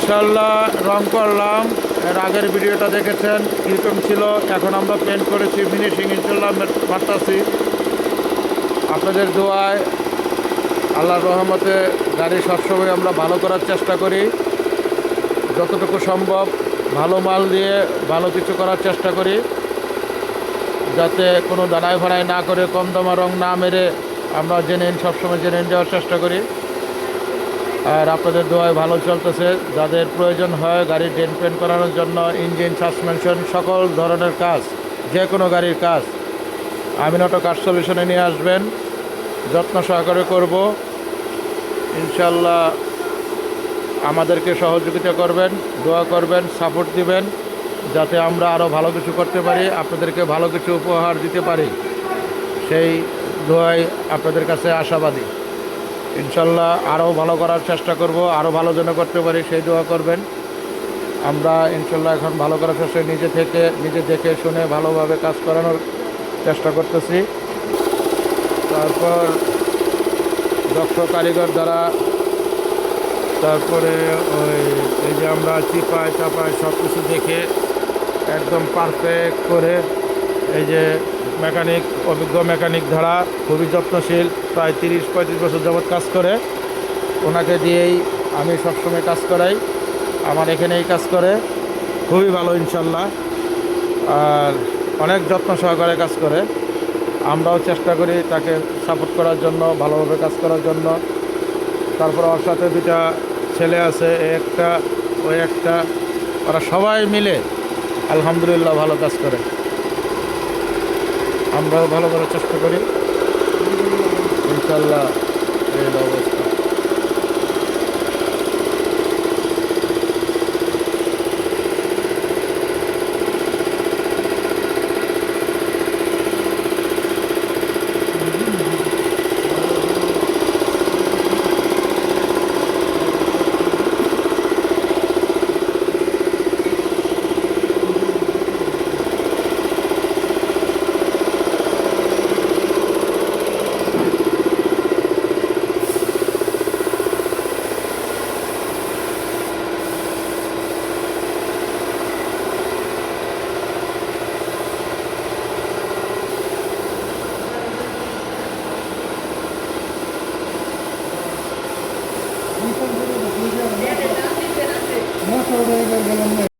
ইনশাল্লাহ রং করলাম। এর আগের ভিডিওটা দেখেছেন কীরকম ছিল। এখন আমরা পেন্ট করেছি, ফিনিশিং ইনশাল্লাহ মারতাছি। আপনাদের দোয়ায় আল্লাহর রহমতে গাড়ি সবসময় আমরা ভালো করার চেষ্টা করি, যতটুকু সম্ভব ভালো মাল দিয়ে ভালো কিছু করার চেষ্টা করি, যাতে কোনো দাঁড়ায় ভাড়ায় না করে কম দামা রং না মেরে আমরা সবসময় জেনে যাওয়ার চেষ্টা করি। আর আপনাদের দোয়ায় ভালো চলতেছে। যাদের প্রয়োজন হয় গাড়ি ডেন্ট পেন্ট করানোর জন্য, ইঞ্জিন, সাসপেনশন, সকল ধরনের কাজ, যে কোনো গাড়ির কাজ আমিন অটো কার সলিউশনে নিয়ে আসবেন, যত্ন সহকারে করব ইনশাল্লাহ। আমাদেরকে সহযোগিতা করবেন, দোয়া করবেন, সাপোর্ট দিবেন, যাতে আমরা আরও ভালো কিছু করতে পারি, আপনাদেরকে ভালো কিছু উপহার দিতে পারি। সেই দোয়াই আপনাদের কাছে আশাবাদী। ইনশাল্লাহ আরও ভালো করার চেষ্টা করব, আরও ভালো যেন করতে পারি সেই দোয়া করবেন। আমরা ইনশাল্লাহ এখন ভালো করার চেষ্টা, নিজে দেখে শুনে ভালোভাবে কাজ করানোর চেষ্টা করতেছি। তারপর দক্ষ কারিগর দ্বারা, তারপরে এই যে আমরা চিপায় চাপায় সব কিছু দেখে একদম পারফেক্ট করে, এই যে অভিজ্ঞ মেকানিক ধারা, খুবই যত্নশীল, প্রায় 30-35 বছর যাবৎ কাজ করে, ওনাকে দিয়েই আমি সবসময় কাজ করাই। আমার এখানেই কাজ করে, খুবই ভালো ইনশাল্লাহ। আর অনেক যত্ন সহকারে কাজ করে। আমরাও চেষ্টা করি তাকে সাপোর্ট করার জন্য, ভালোভাবে কাজ করার জন্য। তারপর ওর সাথে 2টা ছেলে আছে, ওই একটা, ওরা সবাই মিলে আলহামদুলিল্লাহ ভালো কাজ করে। আমরাও ভালো করার চেষ্টা করি ইনশাল্লাহ। এই অবস্থা। No sobre el